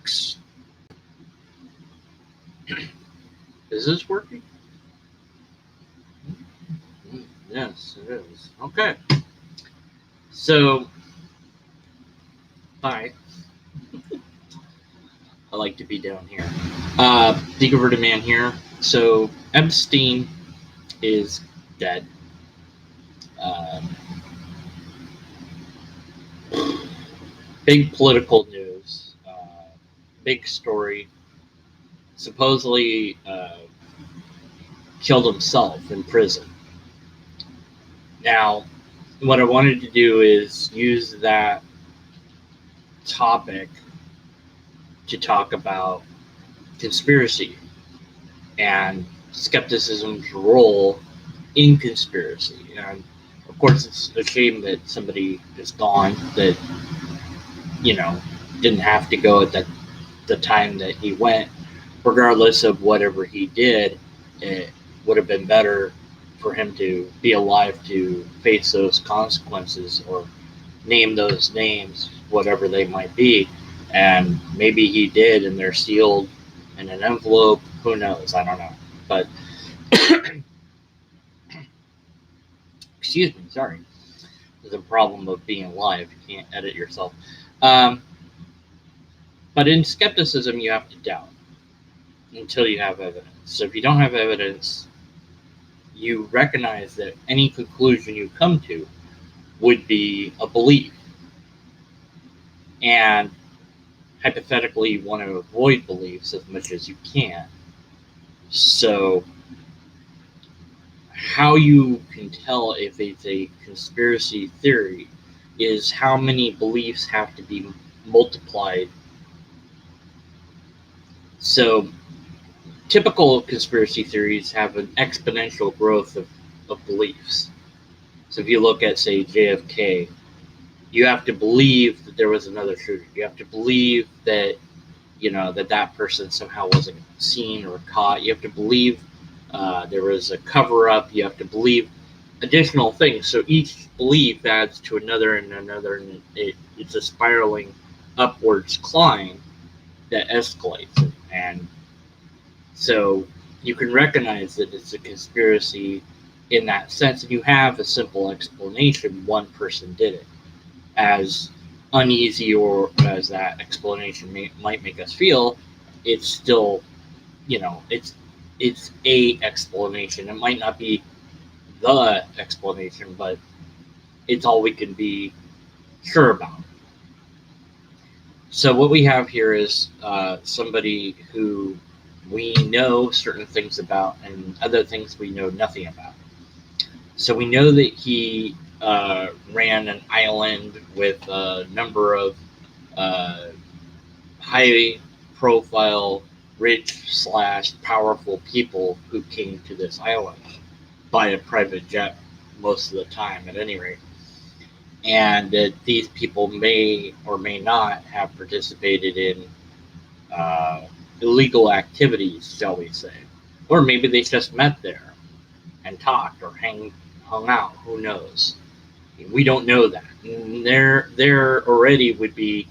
works. Is this working? Yes, it is. Okay. So, hi. I like to be down here. Deconverted man here. So, Epstein is dead. Big political news. Big story. Supposedly killed himself in prison. Now, what I wanted to do is use that topic to talk about conspiracy and skepticism's role in conspiracy. And of course, it's a shame that somebody is gone that, didn't have to go at the time that he went. Regardless of whatever he did, it would have been better for him to be alive to face those consequences or name those names, whatever they might be. And maybe he did, and they're sealed in an envelope. Who knows? I don't know. But, excuse me, sorry. There's a problem of being alive. You can't edit yourself. But in skepticism, you have to doubt until you have evidence. So if you don't have evidence, you recognize that any conclusion you come to would be a belief. And hypothetically, you want to avoid beliefs as much as you can. So how you can tell if it's a conspiracy theory is how many beliefs have to be multiplied. So typical conspiracy theories have an exponential growth of beliefs. So if you look at, say, JFK, you have to believe that there was another shooter. You have to believe that, that person somehow wasn't seen or caught. You have to believe there was a cover-up. You have to believe additional things. So each belief adds to another and another, and it's a spiraling upwards climb that escalates. And so you can recognize that it's a conspiracy in that sense, and you have a simple explanation. One person did it. As uneasy or as that explanation might make us feel, it's still, it's a explanation. It might not be the explanation, but it's all we can be sure about. So what we have here is somebody who we know certain things about and other things we know nothing about. So we know that he ran an island with a number of high-profile, rich/powerful people who came to this island by a private jet most of the time, at any rate. And that these people may or may not have participated in illegal activities, shall we say. Or maybe they just met there and talked or hung out. Who knows? We don't know that. And there already would be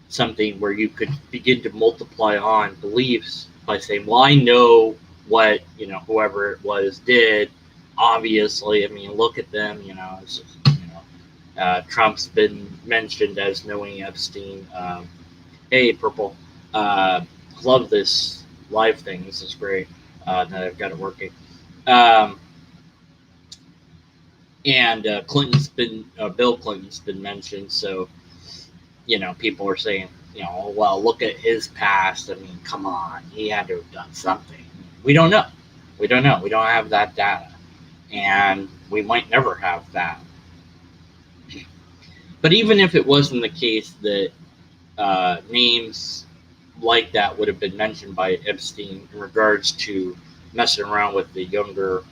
something where you could begin to multiply on beliefs by saying, well, I know what, whoever it was did. Obviously, I mean, look at them, it's just, Trump's been mentioned as knowing Epstein. Hey, Purple. Love this live thing. This is great. Now that I've got it working. And Bill Clinton's been mentioned. So, people are saying, well, look at his past. I mean, come on. He had to have done something. We don't know. We don't have that data. And we might never have that. But even if it wasn't the case that names like that would have been mentioned by Epstein in regards to messing around with the younger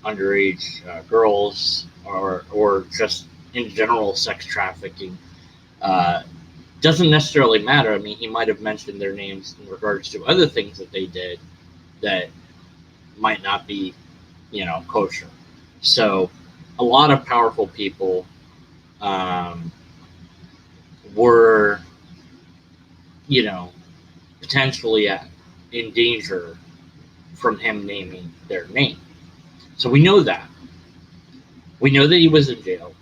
underage girls or just in general sex trafficking, doesn't necessarily matter. I mean, he might have mentioned their names in regards to other things that they did that might not be, kosher. So a lot of powerful people were, potentially in danger from him naming their name. So we know that. We know that he was in jail.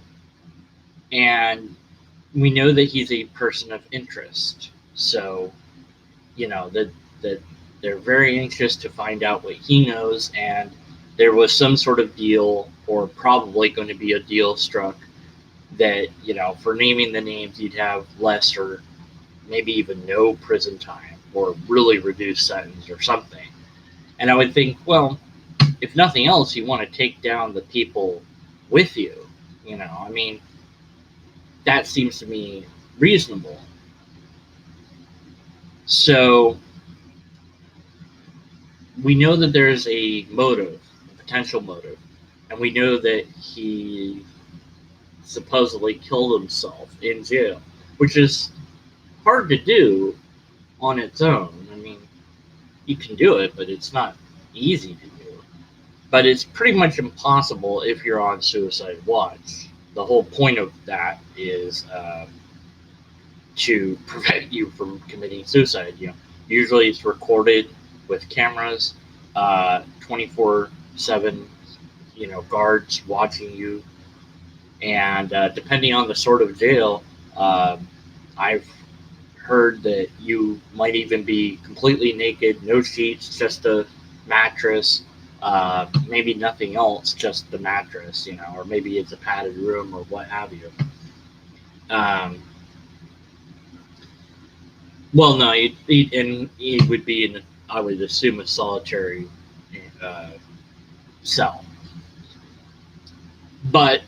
And we know that he's a person of interest. So, that they're very anxious to find out what he knows, and there was some sort of deal, or probably going to be a deal struck, that, for naming the names, you'd have less or maybe even no prison time, or really reduced sentence or something. And I would think, well, if nothing else, you want to take down the people with you. I mean, that seems to me reasonable. So we know that there's a motive, a potential motive, and we know that he supposedly killed himself in jail, which is hard to do on its own. I mean, you can do it, but it's not easy to do. But it's pretty much impossible if you're on suicide watch. The whole point of that is to prevent you from committing suicide. Usually it's recorded with cameras, 24/7. Guards watching you, and depending on the sort of jail, I've heard that you might even be completely naked, no sheets, just a mattress, maybe nothing else, just the mattress, or maybe it's a padded room or what have you. Well, no, it would be in, I would assume, a solitary cell. But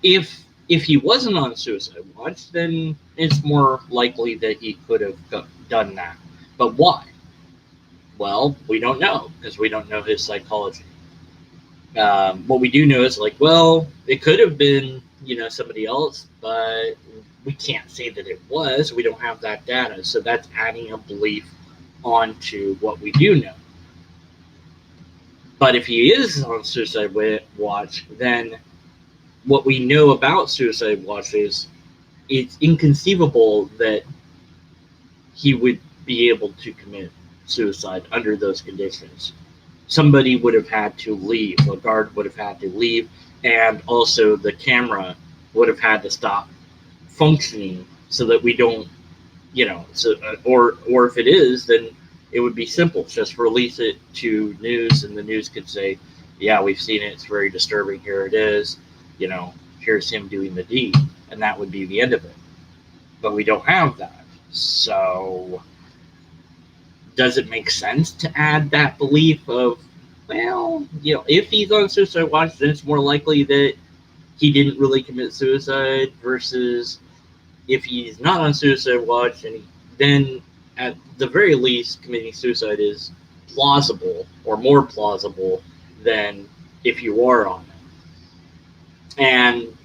if he wasn't on suicide watch, then it's more likely that he could have done that. But why? Well, we don't know, because we don't know his psychology. What we do know is, it could have been, somebody else, but we can't say that it was. We don't have that data. So that's adding a belief onto what we do know. But if he is on suicide watch, then what we know about suicide watch is it's inconceivable that he would be able to commit suicide under those conditions. Somebody would have had to leave. A guard would have had to leave, and also the camera would have had to stop functioning so that we don't, or if it is, then it would be simple. Just release it to news, and the news could say, yeah, we've seen it. It's very disturbing. Here it is. Here's him doing the deed. And that would be the end of it. But we don't have that. So does it make sense to add that belief of, well, if he's on suicide watch, then it's more likely that he didn't really commit suicide, versus if he's not on suicide watch, and then at the very least committing suicide is plausible, or more plausible than if you are on it. And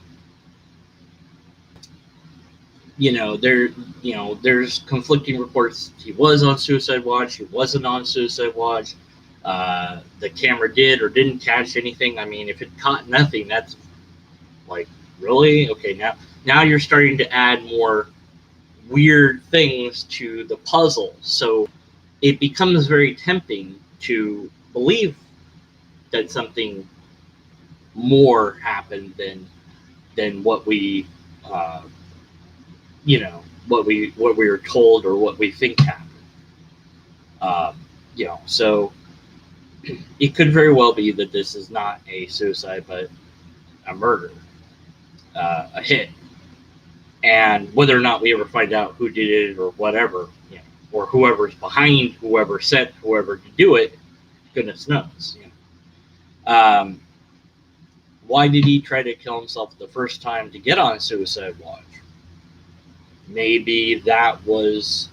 there's conflicting reports. He was on suicide watch. He wasn't on suicide watch. The camera did or didn't catch anything. I mean, if it caught nothing, that's really okay. Now you're starting to add more weird things to the puzzle. So it becomes very tempting to believe that something more happened than what we what we were told, or what we think happened. So it could very well be that this is not a suicide, but a murder, a hit. And whether or not we ever find out who did it or whatever, or whoever's behind, whoever sent whoever to do it, goodness knows. Why did he try to kill himself the first time to get on suicide watch? Maybe that was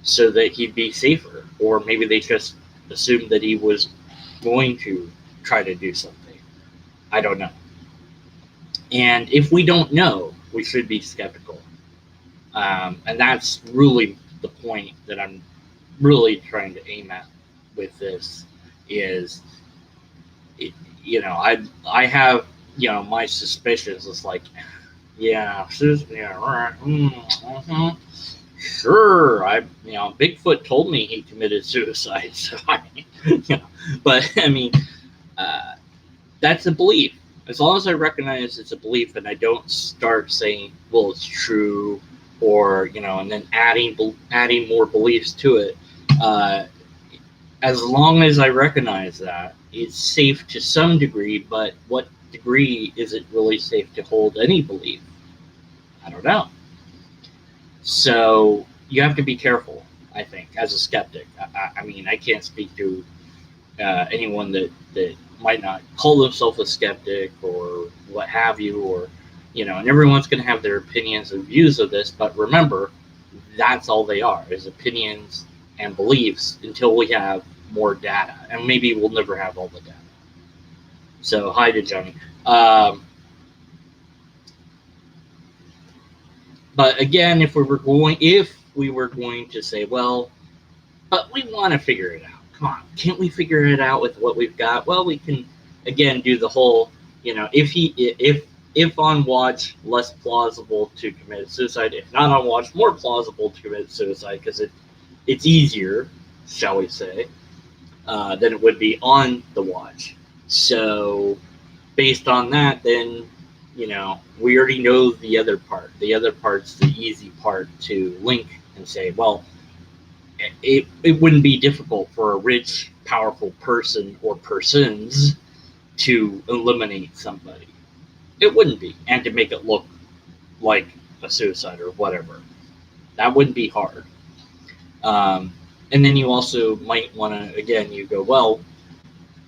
so that he'd be safer, or maybe they just assumed that he was going to try to do something. I don't know. And if we don't know, we should be skeptical. And that's really the point that I'm really trying to aim at with this is, I have, my suspicions. It's right. Sure, Bigfoot told me he committed suicide, so but I mean, uh, that's a belief. As long as I recognize it's a belief and I don't start saying, well, it's true, or, and then adding more beliefs to it, uh, as long as I recognize that, it's safe to some degree, but what degree is it really safe to hold any belief? I don't know. So you have to be careful, I think, as a skeptic. I mean, I can't speak to anyone that might not call themselves a skeptic or what have you, or, and everyone's going to have their opinions and views of this, but remember, that's all they are, is opinions and beliefs until we have more data, and maybe we'll never have all the data. So, hi to Johnny. But again, if we were going to say, well, but we want to figure it out. Come on, can't we figure it out with what we've got? Well, we can again do the whole, if on watch, less plausible to commit suicide. If not on watch, more plausible to commit suicide, because it's easier, shall we say, than it would be on the watch. So based on that, then, we already know the other part. The other part's the easy part to link and say, well, it wouldn't be difficult for a rich, powerful person or persons to eliminate somebody. It wouldn't be. And to make it look like a suicide or whatever. That wouldn't be hard. And then you also might want to, again, you go, well,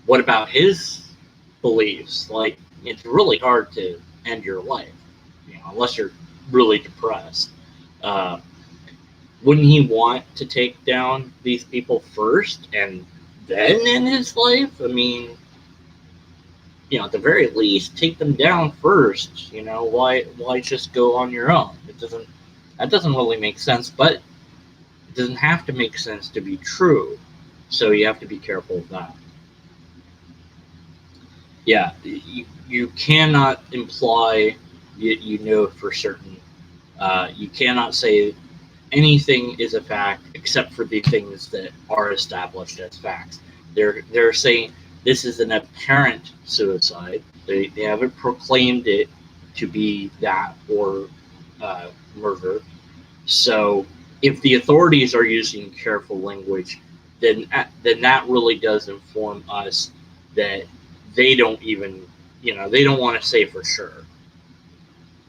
what about his beliefs? Like, it's really hard to end your life, unless you're really depressed. Wouldn't he want to take down these people first and then end his life? I mean, at the very least, take them down first. Why just go on your own? That doesn't really make sense, but it doesn't have to make sense to be true. So you have to be careful of that. Yeah, you cannot imply you know for certain. You cannot say anything is a fact except for the things that are established as facts. They're saying this is an apparent suicide. They haven't proclaimed it to be that or murder. So if the authorities are using careful language, then that really does inform us that they don't even, they don't want to say for sure.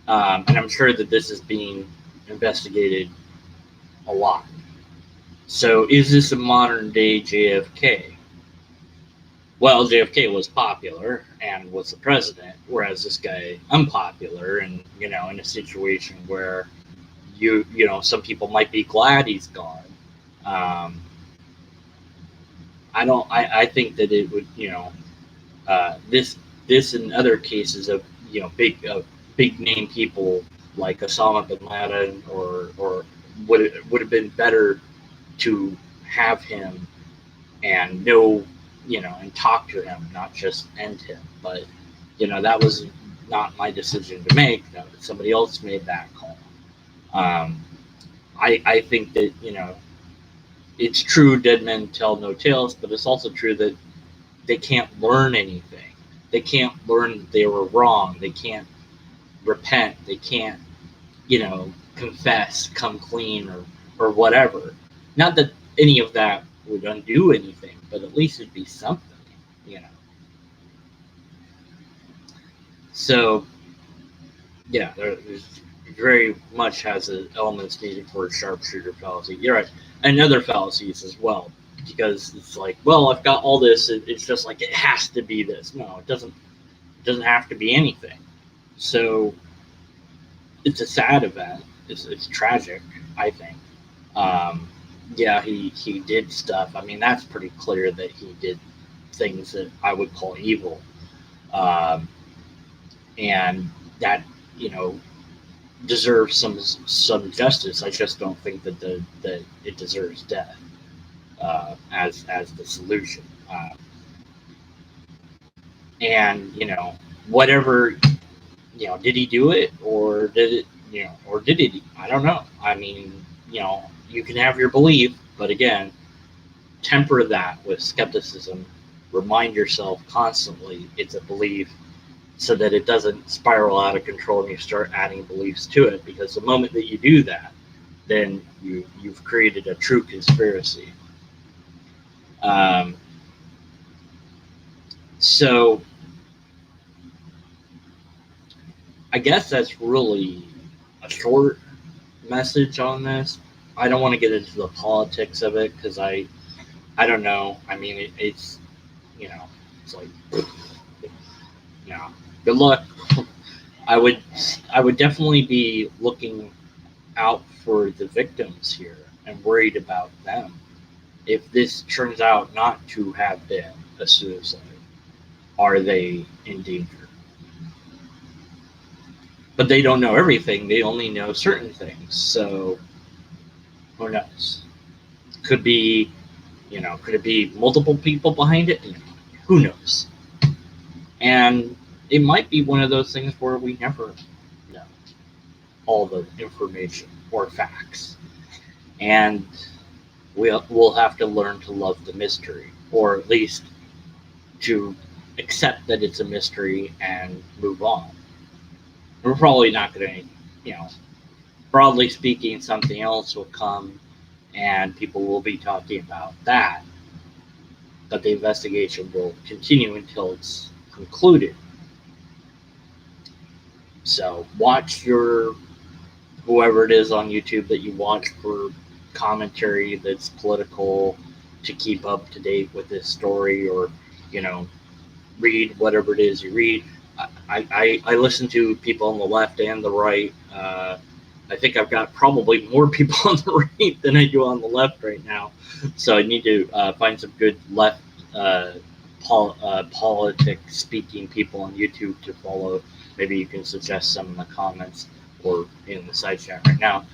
And I'm sure that this is being investigated a lot. So is this a modern day JFK? Well, JFK was popular and was the president, whereas this guy unpopular, and in a situation where some people might be glad he's gone. I think that it would, this and other cases of big name people like Osama bin Laden or would have been better to have him and know, and talk to him, not just end him. But that was not my decision to make. No, somebody else made that call. I think that it's true, dead men tell no tales, but it's also true that they can't learn anything. They can't learn that they were wrong. They can't repent. They can't, confess, come clean, or whatever. Not that any of that would undo anything, but at least it'd be something, So, yeah, there's very much has elements needed for a sharpshooter fallacy. You're right. And other fallacies as well, because it's like, well, I've got all this. It's just like it has to be this. No, it doesn't. It doesn't have to be anything. So it's a sad event. It's tragic, I think. Yeah, he did stuff. I mean, that's pretty clear that he did things that I would call evil, and that deserves some justice. I just don't think that that it deserves death as the solution. And whatever, did he do it, or did it, or did he? I don't know. I mean, you can have your belief, but again, temper that with skepticism. Remind yourself constantly it's a belief so that it doesn't spiral out of control and you start adding beliefs to it, because the moment that you do that, then you've created a true conspiracy. Um, so I guess that's really a short message on this. I don't want to get into the politics of it because I don't know. I mean, it's it's like yeah. Good luck. I would I would definitely be looking out for the victims here and worried about them. If this turns out not to have been a suicide, are they in danger? But they don't know everything. They only know certain things. So who knows? Could be, could it be multiple people behind it? Who knows? And it might be one of those things where we never know all the information or facts. And we'll have to learn to love the mystery, or at least to accept that it's a mystery and move on. We're probably not going to, broadly speaking, something else will come and people will be talking about that, but the investigation will continue until it's concluded. So watch whoever it is on YouTube that you watch for commentary that's political to keep up to date with this story, or read whatever it is you read. I listen to people on the left and the right. I think I've got probably more people on the right than I do on the left right now. So I need to find some good left politics speaking people on YouTube to follow. Maybe you can suggest some in the comments or in the side chat right now.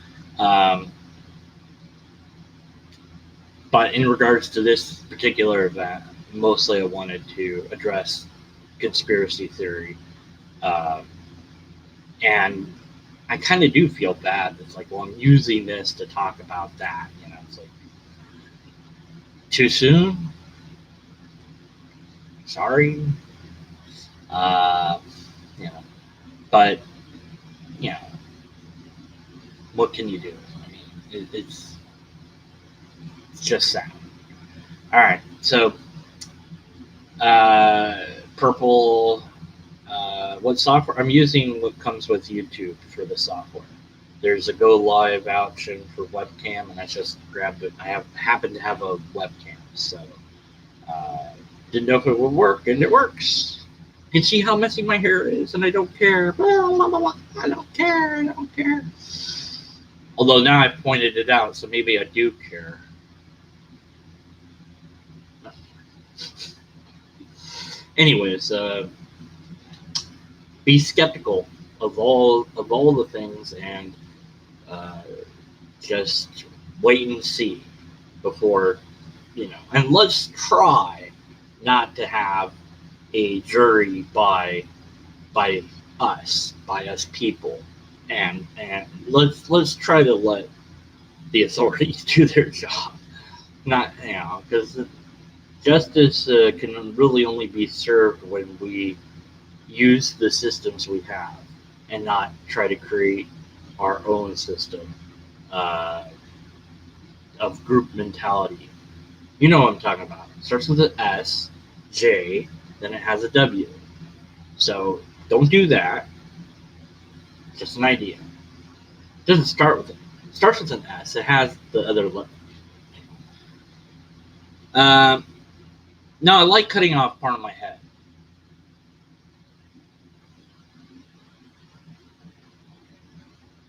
But in regards to this particular event, mostly I wanted to address conspiracy theory. And I kind of do feel bad. It's like, well, I'm using this to talk about that. It's like, too soon? Sorry. But, what can you do? I mean, it's just sad. All right. So, purple. What software I'm using? What comes with YouTube for the software? There's a go live option for webcam, and I just grabbed it. I happen to have a webcam, so didn't know if it would work, and it works. You can see how messy my hair is, and I don't care. I don't care. I don't care. Although now I've pointed it out, so maybe I do care. Anyways, be skeptical of all the things, and just wait and see before, and let's try not to have a jury by us people, and let's try to let the authorities do their job. Not because justice can really only be served when we use the systems we have and not try to create our own system of group mentality. You know what I'm talking about. It starts with an S, J, then it has a W. So don't do that. Just an idea. It doesn't start with it. It starts with an S. It has the other letter. No, I like cutting off part of my head.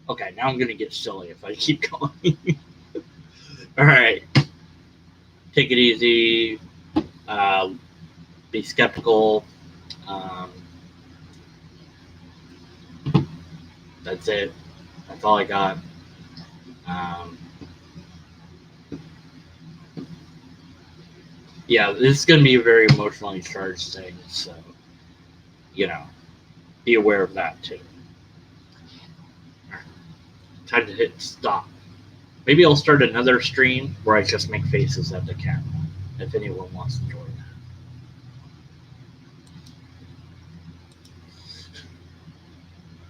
Okay, now I'm going to get silly if I keep going. All right. Take it easy. Be skeptical. That's it. That's all I got. Yeah, this is going to be a very emotionally charged thing, so, be aware of that too. Time to hit stop. Maybe I'll start another stream where I just make faces at the camera, if anyone wants to join.